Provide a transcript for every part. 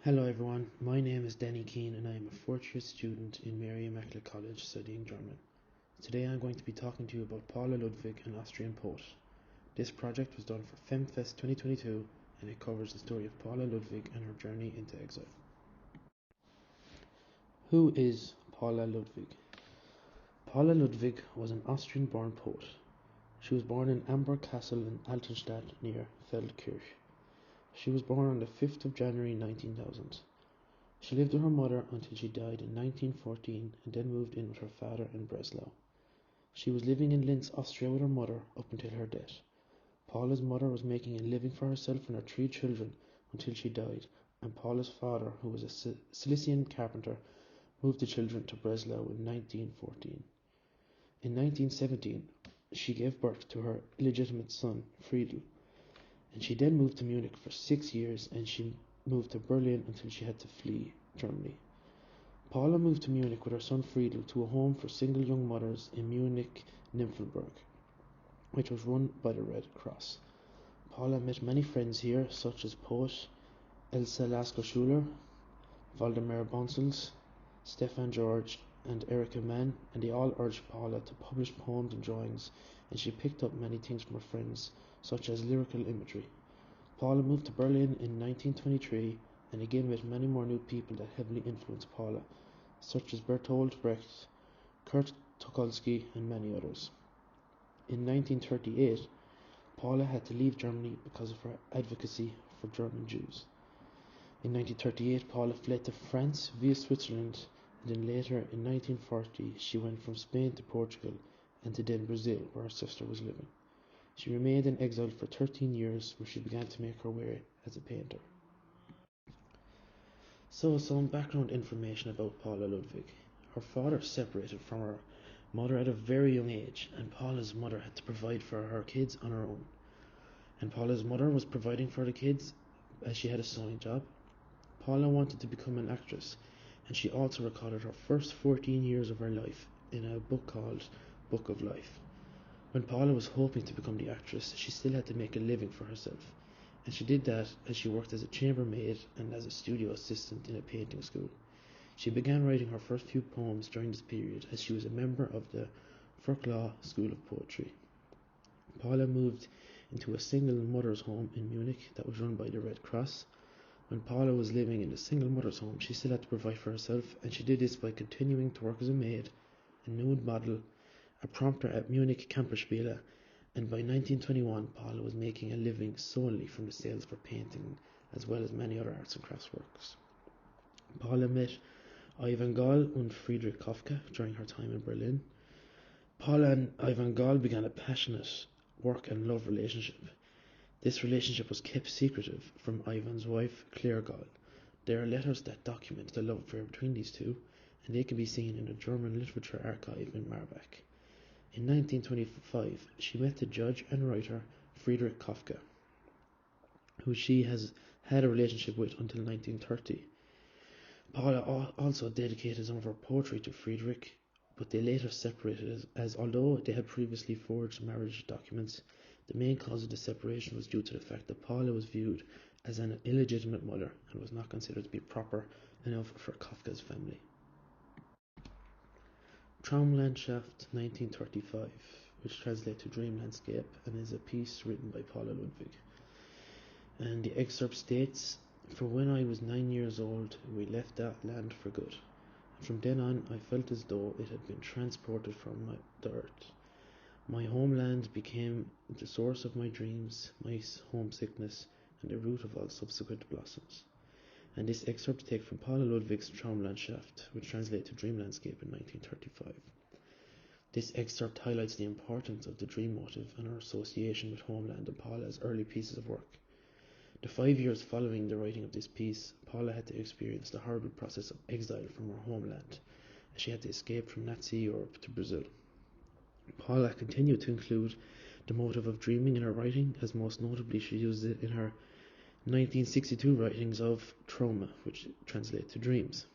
Hello everyone, my name is Keane and I am a fourth year student in Mary Immaculate College studying German. Today I'm going to be talking to you about Paula Ludwig, an Austrian poet. This project was done for FemFest 2022 and it covers the story of Paula Ludwig and her journey into exile. Who is Paula Ludwig? Paula Ludwig was an Austrian-born poet. She was born in Amber Castle in Altenstadt near Feldkirch. She was born on the 5th of January 19,000. She lived with her mother until she died in 1914 and then moved in with her father in Breslau. She was living in Linz, Austria with her mother up until her death. Paula's mother was making a living for herself and her 3 children until she died, and Paula's father, who was a Silesian carpenter, moved the children to Breslau in 1914. In 1917, she gave birth to her illegitimate son, Friedel, and she then moved to Munich for 6 years, and she moved to Berlin until she had to flee Germany. Paula moved to Munich with her son Friedel to a home for single young mothers in Munich-Nymphenburg, which was run by the Red Cross. Paula met many friends here, such as poet Elsa Lasker-Schuler, Waldemar Bonsels, Stefan George, and Erika Mann, and they all urged Paula to publish poems and drawings, and she picked up many things from her friends, such as lyrical imagery. Paula moved to Berlin in 1923 and again met many more new people that heavily influenced Paula, such as Bertolt Brecht, Kurt Tucholsky, and many others. In 1938, Paula had to leave Germany because of her advocacy for German Jews. In 1938, Paula fled to France via Switzerland, and then later in 1940 she went from Spain to Portugal and to then Brazil, where her sister was living. She remained in exile for 13 years, where she began to make her way as a painter. So, some background information about Paula Ludwig. Her father separated from her mother at a very young age, and Paula's mother had to provide for her kids on her own. And Paula's mother was providing for the kids as she had a sewing job. Paula wanted to become an actress, and she also recorded her first 14 years of her life in a book called Book of Life. When Paula was hoping to become the actress, she still had to make a living for herself, and she did that as she worked as a chambermaid and as a studio assistant in a painting school. She began writing her first few poems during this period as she was a member of the Folklore School of Poetry. Paula moved into a single mother's home in Munich that was run by the Red Cross. When Paula was living in the single mother's home, she still had to provide for herself, and she did this by continuing to work as a maid, a nude model, a prompter at Munich Kammerspiele, and by 1921 Paula was making a living solely from the sales for painting, as well as many other arts and crafts works. Paula met Ivan Gall and Friedrich Kafka during her time in Berlin. Paula and Ivan Gall began a passionate work and love relationship. This relationship was kept secretive from Ivan's wife, Claire Gall. There are letters that document the love affair between these two, and they can be seen in the German Literature Archive in Marbach. In 1925, she met the judge and writer Friedrich Kafka, who she has had a relationship with until 1930. Paula also dedicated some of her poetry to Friedrich, but they later separated as although they had previously forged marriage documents, the main cause of the separation was due to the fact that Paula was viewed as an illegitimate mother and was not considered to be proper enough for Kafka's family. Traumlandschaft 1935, which translates to Dream Landscape and is a piece written by Paula Ludwig. And the excerpt states, "For when I was 9 years old, we left that land for good. And from then on, I felt as though it had been transported from the earth. My homeland became the source of my dreams, my homesickness, and the root of all subsequent blossoms." And this excerpt is taken from Paula Ludwig's Traumlandschaft, which translates to Dream Landscape in 1935. This excerpt highlights the importance of the dream motive and her association with homeland in Paula's early pieces of work. The 5 years following the writing of this piece, Paula had to experience the horrible process of exile from her homeland, as she had to escape from Nazi Europe to Brazil. Paula continued to include the motive of dreaming in her writing, as most notably she used it in her 1962 writings of Trauma, which translate to dreams.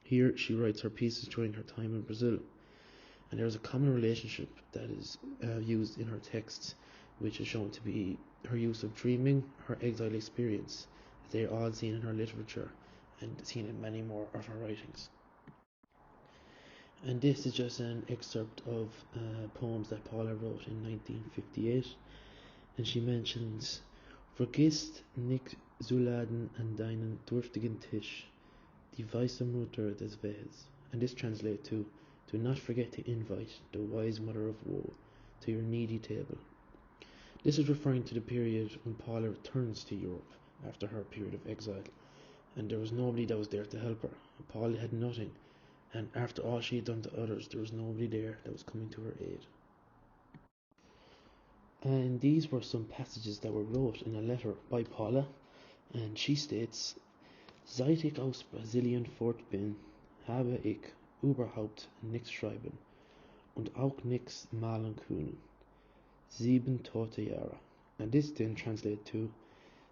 Here she writes her pieces during her time in Brazil, and there is a common relationship that is used in her texts, which is shown to be her use of dreaming, her exile experience, as they are all seen in her literature, and seen in many more of her writings. And this is just an excerpt of poems that Paula wrote in 1958, and she mentions Vergisst nicht zuladen an deinen dürftigen Tisch die weise Mutter des Wehes, and this translates to do not forget to invite the wise mother of woe to your needy table. This is referring to the period when Paula returns to Europe after her period of exile, and there was nobody that was there to help her. Paula had nothing, and after all she had done to others, there was nobody there that was coming to her aid. And these were some passages that were wrote in a letter by Paula, and she states, Seit ich aus Brasilien fort bin, habe ich überhaupt nichts schreiben und auch nichts malen können. 7 tote Jahre. And this then translates to,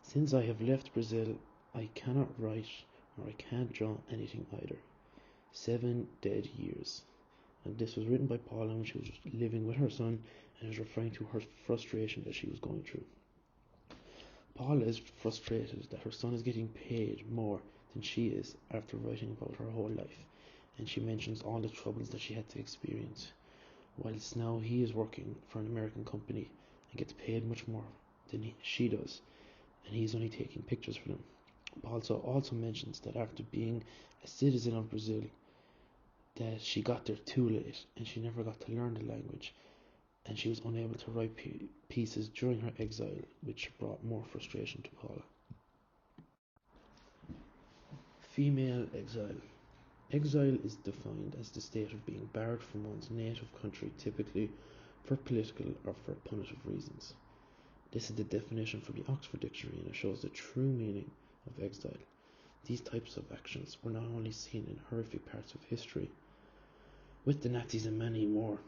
since I have left Brazil, I cannot write or I can't draw anything either. 7 dead years. And this was written by Paula when she was living with her son, and is referring to her frustration that she was going through. Paula is frustrated that her son is getting paid more than she is after writing about her whole life, and she mentions all the troubles that she had to experience, whilst now he is working for an American company and gets paid much more than she does, and he's only taking pictures for them. Paula also mentions that after being a citizen of Brazil, that she got there too late and she never got to learn the language, and she was unable to write pieces during her exile, which brought more frustration to Paula. Female exile. Exile is defined as the state of being barred from one's native country, typically for political or for punitive reasons. This is the definition from the Oxford Dictionary, and it shows the true meaning of exile. These types of actions were not only seen in horrific parts of history, with the Nazis and many more,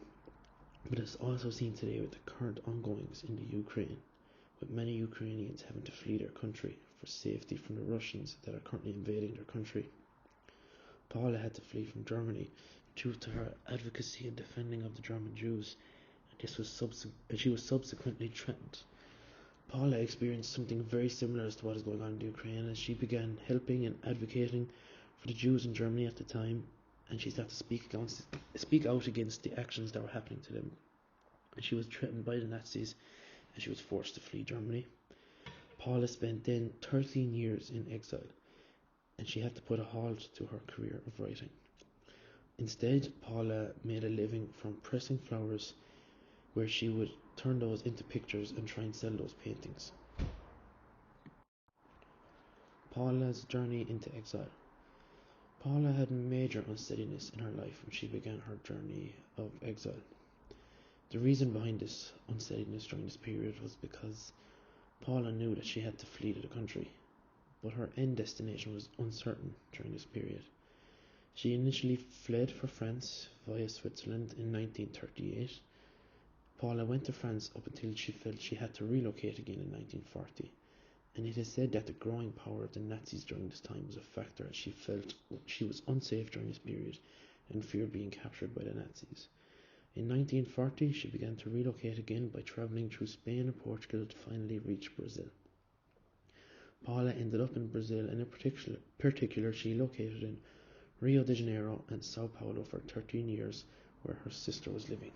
but it's also seen today with the current ongoings in the Ukraine, with many Ukrainians having to flee their country for safety from the Russians that are currently invading their country. Paula had to flee from Germany due to her advocacy and defending of the German Jews, and she was subsequently threatened. Paula experienced something very similar as to what is going on in the Ukraine, as she began helping and advocating for the Jews in Germany at the time, and she started to speak out against the actions that were happening to them. And she was threatened by the Nazis, and she was forced to flee Germany. Paula spent then 13 years in exile, and she had to put a halt to her career of writing. Instead, Paula made a living from pressing flowers, where she would turn those into pictures and try and sell those paintings. Paula's journey into exile. Paula had major unsteadiness in her life when she began her journey of exile. The reason behind this unsteadiness during this period was because Paula knew that she had to flee to the country, but her end destination was uncertain during this period. She initially fled for France via Switzerland in 1938. Paula went to France up until she felt she had to relocate again in 1940. And it is said that the growing power of the Nazis during this time was a factor, as she felt she was unsafe during this period and feared being captured by the Nazis. In 1940, she began to relocate again by travelling through Spain and Portugal to finally reach Brazil. Paula ended up in Brazil, and in particular she located in Rio de Janeiro and Sao Paulo for 13 years, where her sister was living.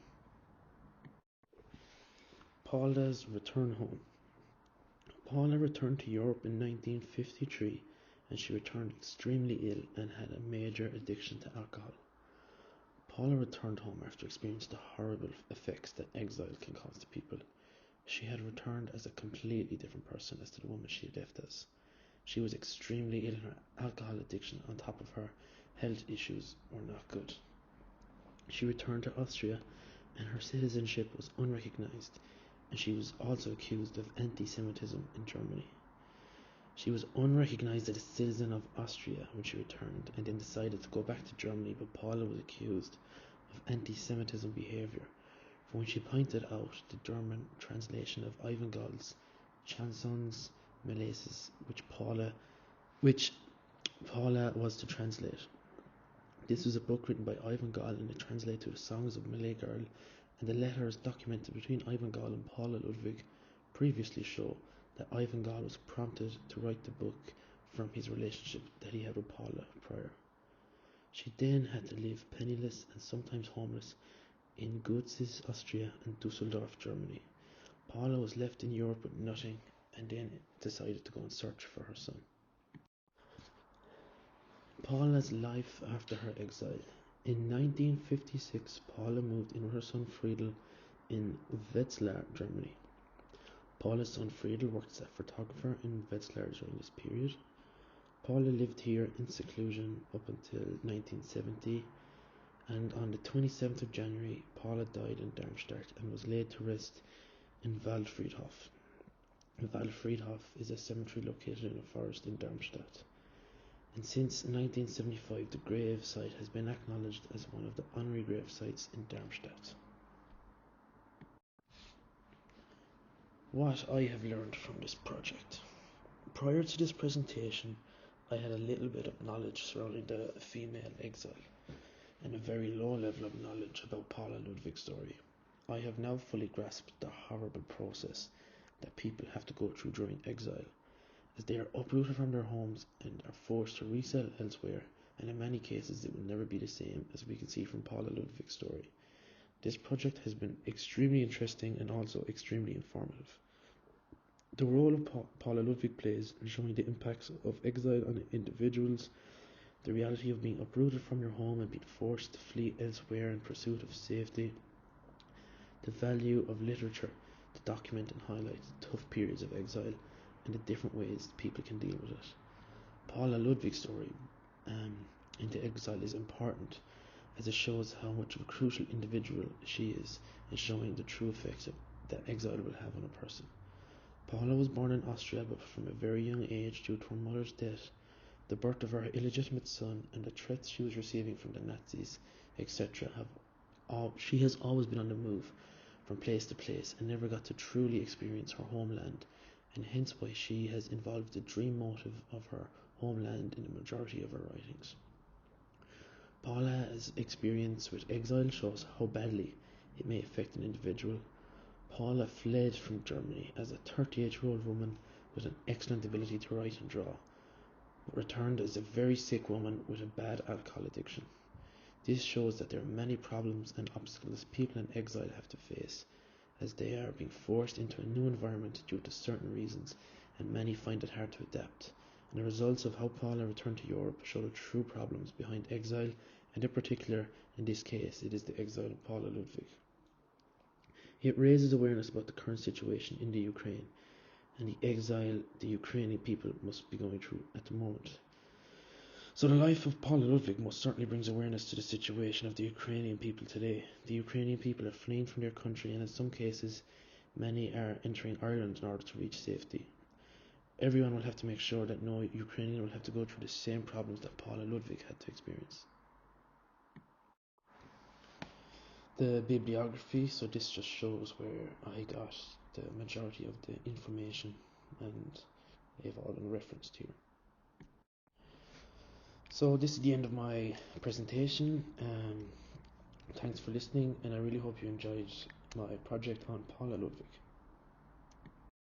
Paula's return home. Paula returned to Europe in 1953, and she returned extremely ill and had a major addiction to alcohol. Paula returned home after experiencing the horrible effects that exile can cause to people. She had returned as a completely different person as to the woman she had left as. She was extremely ill, and her alcohol addiction on top of her health issues were not good. She returned to Austria, and her citizenship was unrecognized, and she was also accused of anti-Semitism in Germany. She was unrecognized as a citizen of Austria when she returned, and then decided to go back to Germany, but Paula was accused of anti-Semitism behavior for when she pointed out the German translation of Ivan Gall's Chansons Malaises, which Paula was to translate. This was a book written by Ivan Gall, and it translated to the songs of Malay Girl, and the letters documented between Ivan Gall and Paula Ludwig previously show that Ivan Gall was prompted to write the book from his relationship that he had with Paula prior. She then had to live penniless and sometimes homeless in Goetz, Austria and Dusseldorf, Germany. Paula was left in Europe with nothing and then decided to go and search for her son. Paula's life after her exile. In 1956, Paula moved in with her son Friedel in Wetzlar, Germany. Paula's son Friedel worked as a photographer in Wetzlar during this period. Paula lived here in seclusion up until 1970, and on the 27th of January, Paula died in Darmstadt and was laid to rest in Waldfriedhof. Waldfriedhof is a cemetery located in a forest in Darmstadt. And since 1975, the grave site has been acknowledged as one of the honorary grave sites in Darmstadt. What I have learned from this project. Prior to this presentation, I had a little bit of knowledge surrounding the female exile and a very low level of knowledge about Paula Ludwig's story. I have now fully grasped the horrible process that people have to go through during exile, as they are uprooted from their homes and are forced to resell elsewhere, and in many cases it will never be the same, as we can see from Paula Ludwig's story. This project has been extremely interesting and also extremely informative. The role of Paula Ludwig plays in showing the impacts of exile on individuals, the reality of being uprooted from your home and being forced to flee elsewhere in pursuit of safety, the value of literature to document and highlight the tough periods of exile and the different ways people can deal with it. Paula Ludwig's story into exile is important, as it shows how much of a crucial individual she is in showing the true effects that exile will have on a person. Paula was born in Austria, but from a very young age, due to her mother's death, the birth of her illegitimate son, and the threats she was receiving from the Nazis, etc., she has always been on the move from place to place and never got to truly experience her homeland, and hence why she has involved the dream motive of her homeland in the majority of her writings. Paula's experience with exile shows how badly it may affect an individual. Paula fled from Germany as a 38-year-old woman with an excellent ability to write and draw, but returned as a very sick woman with a bad alcohol addiction. This shows that there are many problems and obstacles people in exile have to face, as they are being forced into a new environment due to certain reasons, and many find it hard to adapt. And the results of how Paula returned to Europe show the true problems behind exile, and in particular, in this case, it is the exile of Paula Ludwig. It raises awareness about the current situation in the Ukraine and the exile the Ukrainian people must be going through at the moment. So the life of Paula Ludwig most certainly brings awareness to the situation of the Ukrainian people today. The Ukrainian people are fleeing from their country, and in some cases, many are entering Ireland in order to reach safety. Everyone will have to make sure that no Ukrainian will have to go through the same problems that Paula Ludwig had to experience. The bibliography, so this just shows where I got the majority of the information, and they've all been referenced here. So this is the end of my presentation. Thanks for listening, and I really hope you enjoyed my project on Paula Ludwig.